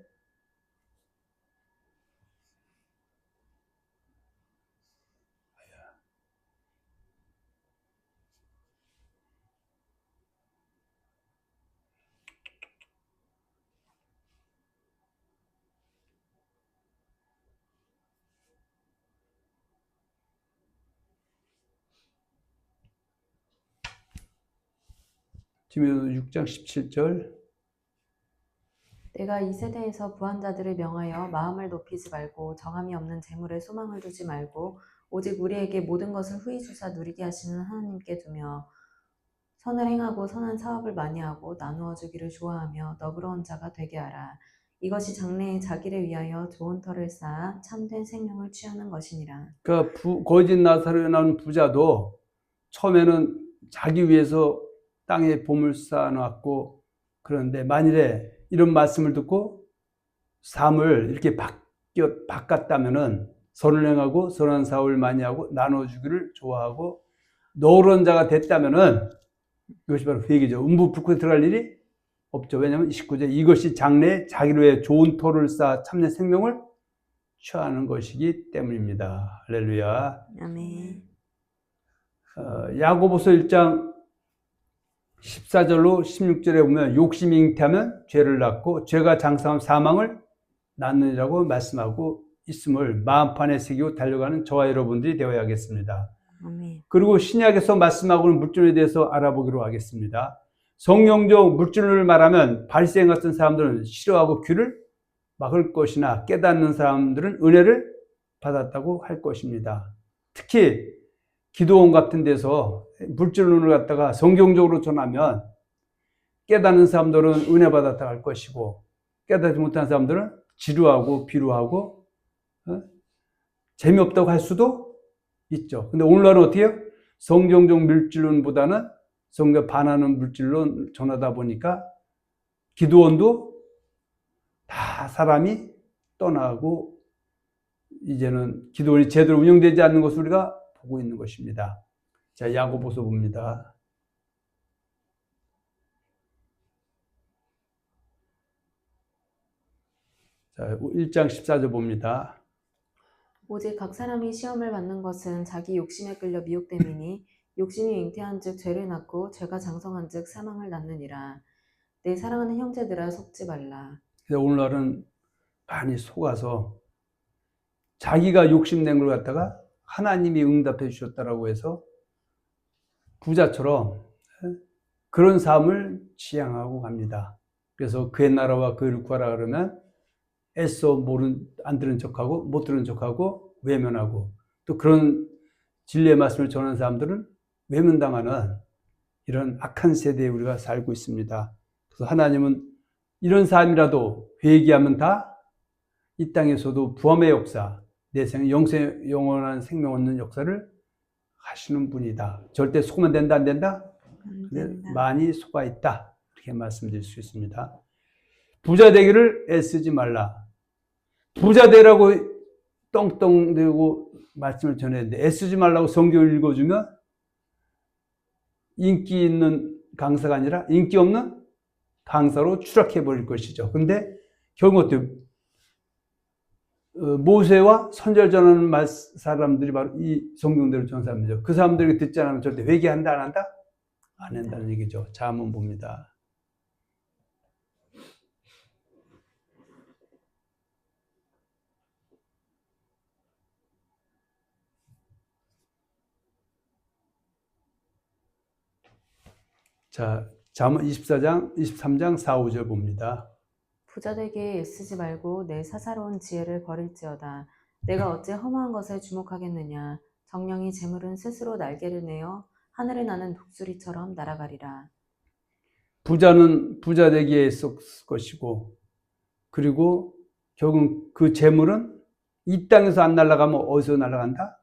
디모데전서 6장 17절. 내가 이 세대에서 부한 자들을 명하여 마음을 높이지 말고 정함이 없는 재물에 소망을 두지 말고 오직 우리에게 모든 것을 후히 주사 누리게 하시는 하나님께 두며 선을 행하고 선한 사업을 많이 하고 나누어 주기를 좋아하며 너그러운 자가 되게 하라. 이것이 장래에 자기를 위하여 좋은 터를 쌓아 참된 생명을 취하는 것이니라. 그 거짓 나사로에 나온 부자도 처음에는 자기 위해서 땅에 보물 쌓아놨고, 그런데 만일에 이런 말씀을 듣고 삶을 이렇게 바꿨다면은 선을 행하고 선한 사업을 많이 하고 나눠주기를 좋아하고 너그러운 자가 됐다면은 이것이 바로 회개죠. 음부불꽃에 들어갈 일이 없죠. 왜냐하면 19절 이것이 장래에 자기를 위해 좋은 토를 쌓아 참된 생명을 취하는 것이기 때문입니다. 할렐루야. 아멘. 야고보서 1장 14절로 16절에 보면 욕심이 잉태하면 죄를 낳고 죄가 장성하면 사망을 낳느니라고 말씀하고 있음을 마음판에 새기고 달려가는 저와 여러분들이 되어야겠습니다. 아멘. 그리고 신약에서 말씀하고는 물질에 대해서 알아보기로 하겠습니다. 성경적 물질을 말하면 바리새인 같은 사람들은 싫어하고 귀를 막을 것이나 깨닫는 사람들은 은혜를 받았다고 할 것입니다. 특히 기도원 같은 데서 물질론을 갖다가 성경적으로 전하면 깨닫는 사람들은 은혜 받았다 할 것이고 깨닫지 못한 사람들은 지루하고 비루하고 재미없다고 할 수도 있죠. 근데 오늘날은 어떻게 해요? 성경적 물질론보다는 성경 반하는 물질론 전하다 보니까 기도원도 다 사람이 떠나고 이제는 기도원이 제대로 운영되지 않는 것을 우리가 보고 있는 것입니다. 자, 야고보서 봅니다. 자, 1장 14절 봅니다. 오직 각 사람이 시험을 받는 것은 자기 욕심에 끌려 미혹됨이니 욕심이 잉태한즉 죄를 낳고 죄가 장성한즉 사망을 낳느니라. 내 사랑하는 형제들아 속지 말라. 오늘날은 많이 속아서 자기가 욕심낸 걸 갖다가 하나님이 응답해 주셨다라고 해서 부자처럼 그런 삶을 지향하고 갑니다. 그래서 그의 나라와 그를 구하라 그러면 애써 안 들은 척하고 못 들은 척하고 외면하고 또 그런 진리의 말씀을 전하는 사람들은 외면당하는 이런 악한 세대에 우리가 살고 있습니다. 그래서 하나님은 이런 삶이라도 회개하면 다 이 땅에서도 부활의 역사, 내 영원한 생명 얻는 역사를 하시는 분이다. 절대 속으면 된다, 안 된다? 근데 많이 속아 있다. 이렇게 말씀드릴 수 있습니다. 부자 되기를 애쓰지 말라. 부자 되라고 떵떵대고 말씀을 전했는데 애쓰지 말라고 성경을 읽어주면 인기 있는 강사가 아니라 인기 없는 강사로 추락해 버릴 것이죠. 근데 결국 어때요? 모세와 선지자를 전하는 사람들이 바로 이 성경대로 전한 사람이죠. 그 사람들이 듣지 않으면 절대 회개한다, 안 한다? 안 한다는 얘기죠. 자, 한번 봅니다. 자, 잠언 23장 4, 5절 봅니다. 부자 되게 애쓰지 말고 내 사사로운 지혜를 버릴지어다. 내가 어찌 허무한 것에 주목하겠느냐. 정령이 재물은 스스로 날개를 내어 하늘을 나는 독수리처럼 날아가리라. 부자는 부자 되기에 애쓸 것이고 그리고 결국 그 재물은 이 땅에서 안 날아가면 어디서 날아간다?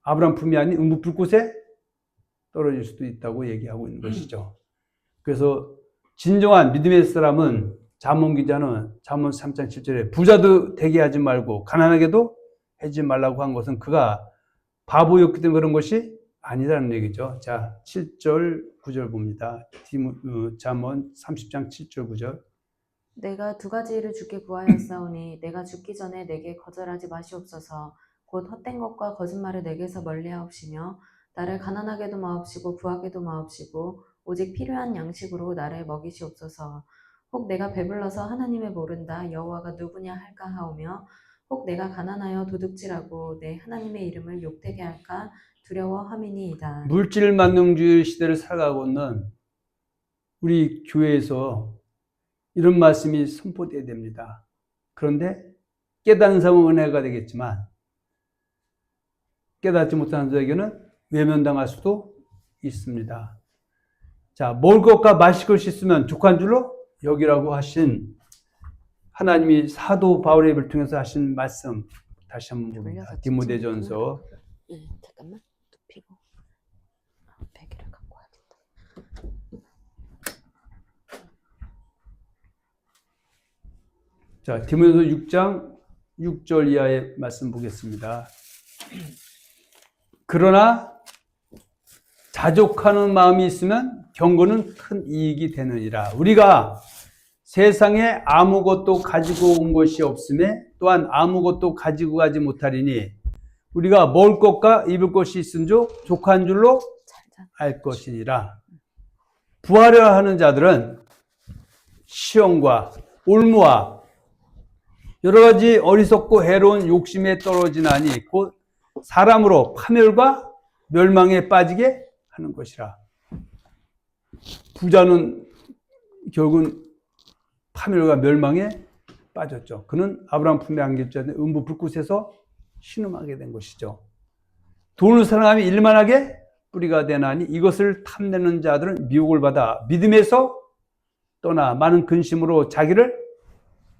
아브라함 품이 아닌 음부불꽃에 떨어질 수도 있다고 얘기하고 있는 것이죠. 그래서 진정한 믿음의 사람은 잠언 기자는 잠언 3장 7절에 부자도 되게 하지 말고 가난하게도 하지 말라고 한 것은 그가 바보였기 때문에 그런 것이 아니라는 얘기죠. 자, 7절, 9절 봅니다. 잠언 30장 7절, 9절. 내가 두 가지 일을 주께 구하였사오니 내가 죽기 전에 내게 거절하지 마시옵소서. 곧 헛된 것과 거짓말을 내게서 멀리하옵시며 나를 가난하게도 마옵시고 부하게도 마옵시고 오직 필요한 양식으로 나를 먹이시옵소서. 혹 내가 배불러서 하나님을 모른다 여호와가 누구냐 할까 하오며 혹 내가 가난하여 도둑질하고 내 하나님의 이름을 욕되게 할까 두려워함이니이다. 물질 만능주의 시대를 살아가고 있는 우리 교회에서 이런 말씀이 선포되어야 됩니다. 그런데 깨닫는 사람은 은혜가 되겠지만 깨닫지 못하는 자에게는 외면당할 수도 있습니다. 자, 먹을 것과 마실 것이 있으면 족한 줄로 여기라고 하신 하나님이 사도 바울의 입을 통해서 하신 말씀 다시 한번 봅니다. 디모데전서. 잠깐만 눕히고 베개를 갖고 와야겠다. 자, 디모데전서 6장 6절 이하의 말씀 보겠습니다. 그러나 자족하는 마음이 있으면 경고는 큰 이익이 되느니라. 우리가 세상에 아무것도 가지고 온 것이 없음에 또한 아무것도 가지고 가지 못하리니 우리가 먹을 것과 입을 것이 있은즉 족한 줄로 알 것이니라. 부하려 하는 자들은 시험과 올무와 여러 가지 어리석고 해로운 욕심에 떨어지나니 곧 사람으로 파멸과 멸망에 빠지게 하는 것이라. 부자는 결국은 파멸과 멸망에 빠졌죠. 그는 아브라함 품에 안겼자는 음부 불꽃에서 신음하게 된 것이죠. 돈을 사랑하며 일만하게 뿌리가 되나니 이것을 탐내는 자들은 미혹을 받아 믿음에서 떠나 많은 근심으로 자기를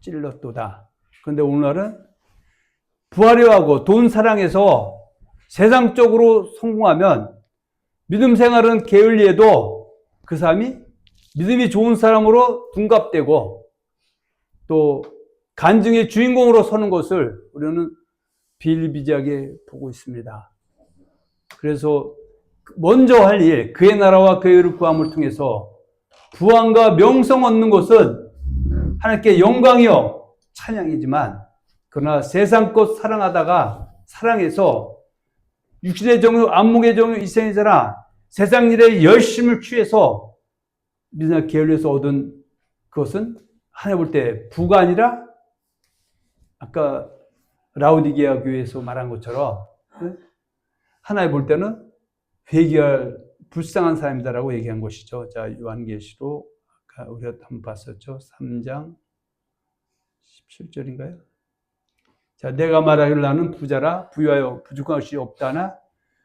찔렀도다. 그런데 오늘날은 부하려 하고 돈 사랑해서 세상적으로 성공하면 믿음 생활은 게을리해도 그 사람이 믿음이 좋은 사람으로 둔갑되고 또 간증의 주인공으로 서는 것을 우리는 비일비재하게 보고 있습니다. 그래서 먼저 할 일, 그의 나라와 그의 의를 구함을 통해서 부왕과 명성 얻는 것은 하나님께 영광이요 찬양이지만 그러나 세상 것 사랑해서 육신의 정욕, 안목의 정욕, 이생이잖아. 세상 일에 열심을 취해서 믿음과 게을리에서 얻은 그것은 하나님 볼 때 부가 아니라 아까 라우디게아 교회에서 말한 것처럼 하나님 볼 때는 회개할 불쌍한 사람이다라고 얘기한 것이죠. 자, 요한계시록 아까 우리가 한번 봤었죠. 3장 17절인가요? 자, 내가 말하기를 나는 부자라 부유하여 부족한 것이 없다나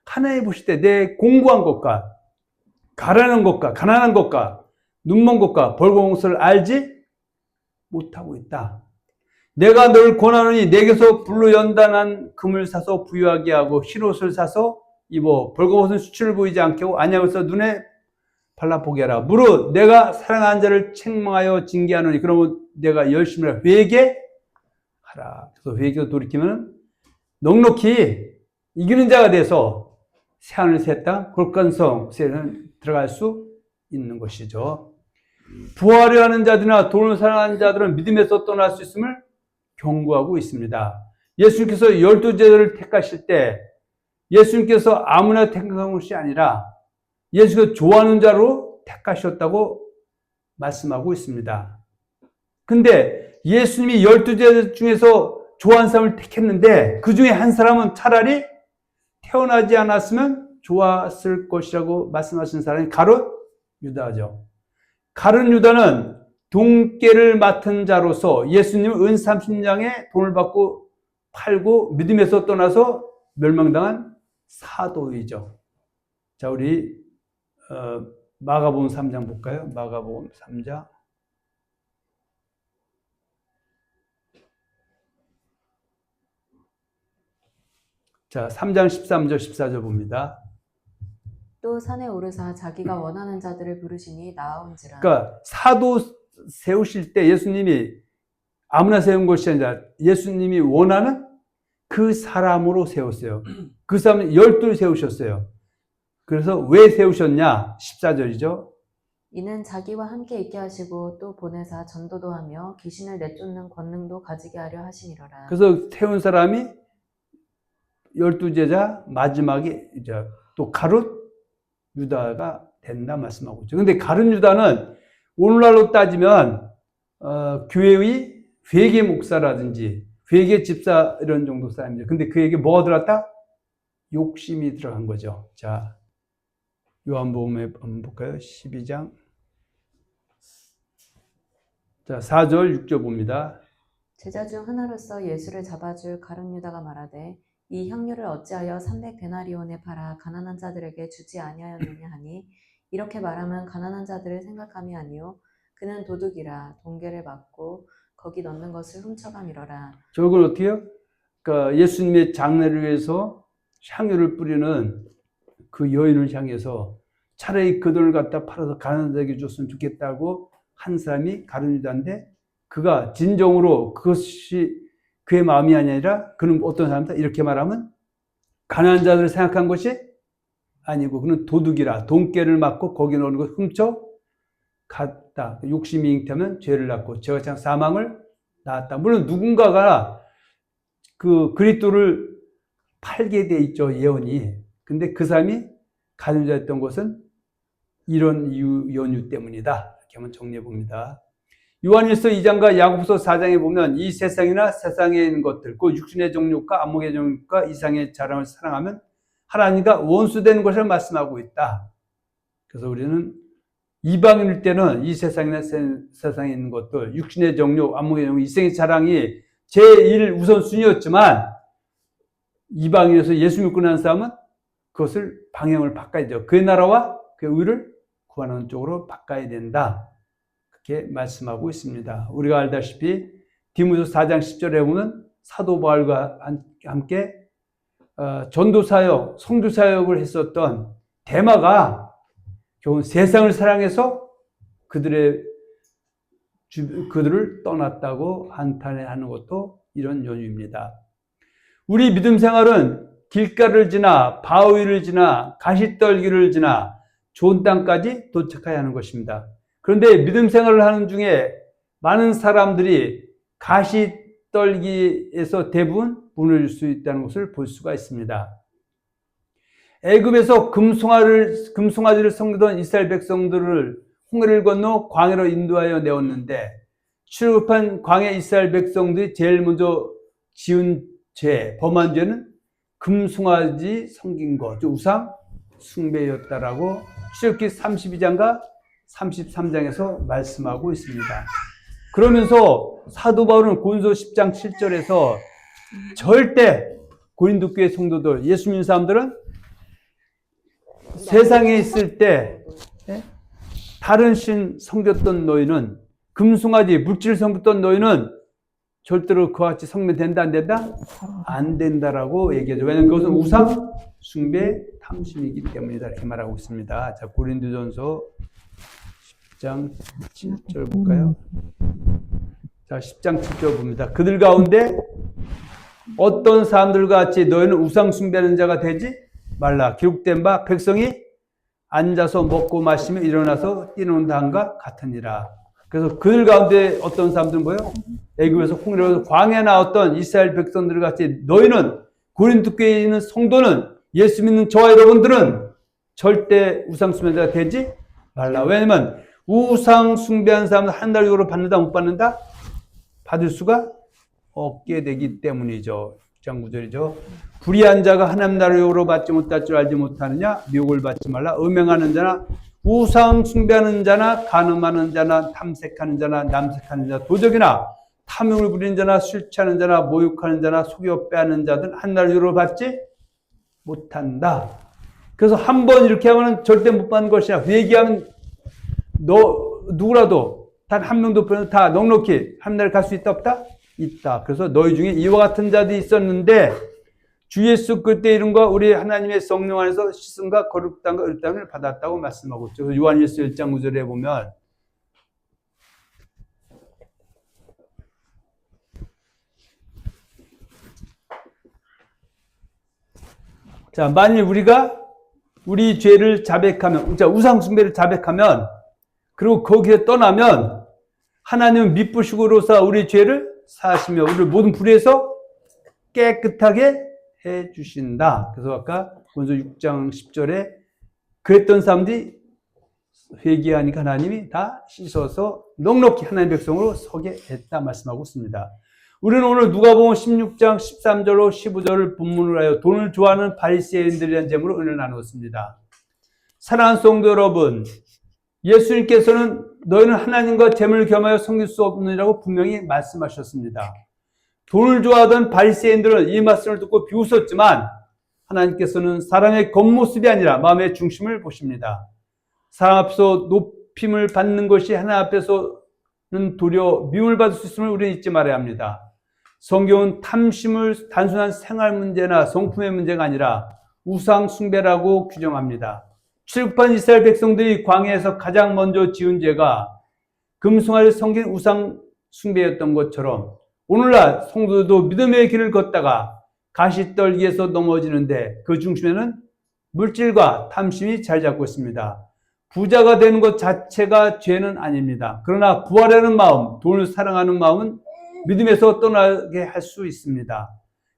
하나님 보실 때 내 공부한 것과 가난한 것과 눈먼 것과 벌거운 것을 알지 못하고 있다. 내가 널 권하노니 내게서 불로 연단한 금을 사서 부유하게 하고 흰옷을 사서 입어 벌거운 옷은 수치를 보이지 않게 하고 안약을 써 눈에 발라보게 하라. 무릇 내가 사랑하는 자를 책망하여 징계하노니 그러면 내가 열심히 회개하라. 그래서 회개로 돌이키면 넉넉히 이기는 자가 돼서 새하늘 새 땅 골간성 세는 들어갈 수 있는 것이죠. 부하려 하는 자들이나 돈을 사랑하는 자들은 믿음에서 떠날 수 있음을 경고하고 있습니다. 예수님께서 12제자를 택하실 때 예수님께서 아무나 택한 것이 아니라 예수가 좋아하는 자로 택하셨다고 말씀하고 있습니다. 근데 예수님이 12제자 중에서 좋아하는 사람을 택했는데 그 중에 한 사람은 차라리 태어나지 않았으면 좋았을 것이라고 말씀하신 사람이 가룟 유다죠. 가룟 유다는 돈깨를 맡은 자로서 예수님은 은 30냥에 돈을 받고 팔고 믿음에서 떠나서 멸망당한 사도이죠. 자, 우리 마가복음 3장 볼까요? 마가복음 3장. 자, 3장 13절 14절 봅니다. 또 산에 오르사 자기가 원하는 자들을 부르시니 나아온지라. 그러니까 사도 세우실 때 예수님이 아무나 세운 것이 아니라 예수님이 원하는 그 사람으로 세웠어요. 그 사람은 12를 세우셨어요. 그래서 왜 세우셨냐? 14절이죠. 이는 자기와 함께 있게 하시고 또 보내사 전도도 하며 귀신을 내쫓는 권능도 가지게 하려 하시니라. 그래서 세운 사람이 12제자 마지막에 이제 또 가룟 유다가 된다 말씀하고 있죠. 근데 가룟 유다는 오늘날로 따지면 교회의 회계 목사라든지 회계 집사 이런 정도 사람이죠. 근데 그에게 뭐가 들어갔다? 욕심이 들어간 거죠. 자, 요한복음에 한번 볼까요? 12장. 자, 4절, 6절 봅니다. 제자 중 하나로서 예수를 잡아줄 가룟 유다가 말하되 이 향료를 어찌하여 300데나리온에 팔아 가난한 자들에게 주지 아니하였느냐 하니 이렇게 말하면 가난한 자들을 생각함이 아니요 그는 도둑이라 돈계를 맞고 거기 넣는 것을 훔쳐가미러라. 저걸 어떻게 해요? 그러니까 예수님의 장례를 위해서 향유를 뿌리는 그 여인을 향해서 차라리 그 돈을 갖다 팔아서 가난한 자에게 줬으면 좋겠다고 한 사람이 가룟 유다인데 그가 진정으로 그것이 그의 마음이 아니라 그는 어떤 사람이다? 이렇게 말하면 가난한 자들을 생각한 것이 아니고 그는 도둑이라 돈깨를 맞고 거기 넣는 것을 훔쳐 갔다. 욕심이 잉태하면 죄를 낳고 죄가 참 사망을 낳았다. 물론 누군가가 그 그리스도를 팔게 돼 있죠, 예언이. 근데 그 사람이 가늠자였던 것은 이런 연유 때문이다. 이렇게 한번 정리해 봅니다. 요한일서 2장과 야고보서 4장에 보면 이 세상이나 세상에 있는 것들, 그 육신의 정욕과 안목의 정욕과 이상의 자랑을 사랑하면 하나님과 원수되는 것을 말씀하고 있다. 그래서 우리는 이방인일 때는 이 세상이나 세상에 있는 것들, 육신의 정욕, 안목의 정욕, 이생의 자랑이 제1 우선순위였지만 이방인에서 예수 믿고 난 사람은 그것을 방향을 바꿔야죠. 그의 나라와 그의 의를 구하는 쪽으로 바꿔야 된다. 그렇게 말씀하고 있습니다. 우리가 알다시피 디모데 4장 10절에 보면 사도 바울과 함께 전도사역, 성도사역을 했었던 데마가 결국 세상을 사랑해서 그들을 떠났다고 한탄하는 것도 이런 연유입니다. 우리 믿음 생활은 길가를 지나 바위를 지나 가시떨기를 지나 좋은 땅까지 도착해야 하는 것입니다. 그런데 믿음 생활을 하는 중에 많은 사람들이 가시떨기에서 대부분 무너질 수 있다는 것을 볼 수가 있습니다. 애굽에서 금송아지를 섬기던 이스라엘 백성들을 홍해를 건너 광야로 인도하여 내었는데 출애굽한 광야 이스라엘 백성들이 제일 먼저 지은 죄, 범한 죄는 금송아지 섬긴 것, 우상 숭배였다라고 출애굽기 32장과 33장에서 말씀하고 있습니다. 그러면서 사도 바울은 고린도 10장 7절에서 절대 고린도 교회 성도들, 예수 믿는 사람들은 세상에 있을 때 다른 신 섬겼던 너희는 금송아지, 물질 섬겼던 너희는 절대로 그와 같이 섬기면 된다 안 된다? 안 된다라고 얘기하죠. 왜냐하면 그것은 우상, 숭배, 탐심이기 때문이다 이렇게 말하고 있습니다. 자, 고린도전서 10장 7절 볼까요? 자, 10장 7절 봅니다. 그들 가운데 어떤 사람들과 같이 너희는 우상 숭배하는 자가 되지 말라. 기록된 바 백성이 앉아서 먹고 마시며 일어나서 뛰는 다함과 같으니라. 그래서 그들 가운데 어떤 사람들은 뭐예요? 애굽에서 홍해로 광야에 나왔던 이스라엘 백성들 같이 너희는 고린도 교회에 있는 성도는 예수 믿는 저와 여러분들은 절대 우상 숭배자가 되지 말라. 왜냐면 우상 숭배한 사람은 한 달 유로 받는다 못 받는다? 받을 수가 없게 되기 때문이죠. 6장 9절이죠. 불의한 자가 하나님 나라를 유로 받지 못할 줄 알지 못하느냐? 미혹을 받지 말라. 음행하는 자나 우상 숭배하는 자나 간음하는 자나 탐색하는 자나 남색하는 자 도적이나 탐욕을 부리는 자나 술 취하는 자나 모욕하는 자나 속여 빼앗는 자들은 하나님 유로 받지 못한다. 그래서 한 번 이렇게 하면 절대 못 받는 것이야. 회개하면 누구라도 단 한 명도 다 넉넉히 하나님 갈 수 있다 없다? 있다. 그래서 너희 중에 이와 같은 자들이 있었는데 주 예수 그때 이름과 우리 하나님의 성령 안에서 씻음과 거룩함과 의롭다함을 받았다고 말씀하고 있죠. 요한일서 1장 9절에 보면 자, 만일 우리가 우리 죄를 자백하면, 우상 숭배를 자백하면, 그리고 거기에 떠나면 하나님은 미쁘시고로서 우리 죄를 사하시며 우리를 모든 불의에서 깨끗하게 해 주신다. 그래서 아까 먼저 6장 10절에 그랬던 사람들이 회개하니까 하나님이 다 씻어서 넉넉히 하나님 백성으로 서게 했다 말씀하고 있습니다. 우리는 오늘 누가복음 16장 13절로 15절을 본문으로 하여 돈을 좋아하는 바리새인들이라는 제목으로 은혜를 나누었습니다. 사랑하는 성도 여러분, 예수님께서는 너희는 하나님과 재물을 겸하여 섬길 수 없느니라고 분명히 말씀하셨습니다. 돈을 좋아하던 바리새인들은 이 말씀을 듣고 비웃었지만 하나님께서는 사람의 겉모습이 아니라 마음의 중심을 보십니다. 사람 앞에서 높임을 받는 것이 하나님 앞에서는 도리어 미움을 받을 수 있음을 우리는 잊지 말아야 합니다. 성경은 탐심을 단순한 생활 문제나 성품의 문제가 아니라 우상 숭배라고 규정합니다. 출애굽한 이스라엘 백성들이 광야에서 가장 먼저 지은 죄가 금송아지를 섬긴 우상 숭배였던 것처럼 오늘날 성도들도 믿음의 길을 걷다가 가시떨기에서 넘어지는데 그 중심에는 물질과 탐심이 자리 잡고 있습니다. 부자가 되는 것 자체가 죄는 아닙니다. 그러나 부하려는 마음, 돈을 사랑하는 마음은 믿음에서 떠나게 할 수 있습니다.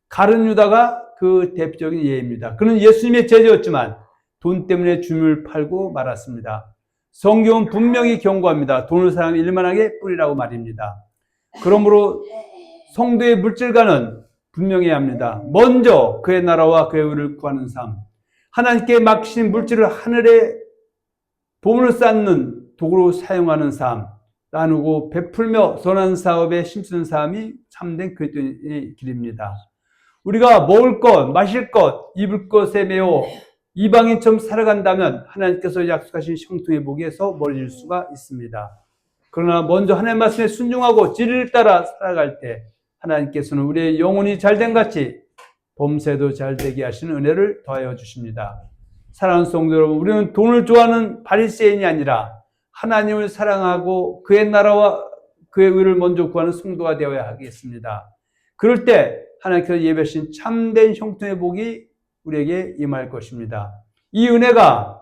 가룟 유다가 그 대표적인 예입니다. 그는 예수님의 제자였지만 돈 때문에 주님을 팔고 말았습니다. 성경은 분명히 경고합니다. 돈을 사랑하면 일만하게 뿌리라고 말입니다. 그러므로 성도의 물질과는 분명해야 합니다. 먼저 그의 나라와 그의 의를 구하는 삶, 하나님께 맡기신 물질을 하늘에 보물을 쌓는 도구로 사용하는 삶, 나누고 베풀며 선한 사업에 힘쓰는 삶이 참된 그리스도인의 길입니다. 우리가 먹을 것, 마실 것, 입을 것에 매여 이방인처럼 살아간다면 하나님께서 약속하신 형통의 복에서 멀어질 수가 있습니다. 그러나 먼저 하나님의 말씀에 순종하고 진리를 따라 살아갈 때 하나님께서는 우리의 영혼이 잘된 같이 범사에도 잘되게 하시는 은혜를 더하여 주십니다. 사랑하는 성도 여러분, 우리는 돈을 좋아하는 바리새인이 아니라 하나님을 사랑하고 그의 나라와 그의 의를 먼저 구하는 성도가 되어야 하겠습니다. 그럴 때 하나님께서 예배하신 참된 형통의 복이 우리에게 임할 것입니다. 이 은혜가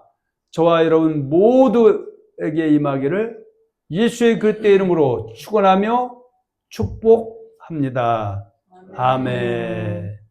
저와 여러분 모두에게 임하기를 예수의 그리스도의 이름으로 축원하며 축복합니다. 아멘.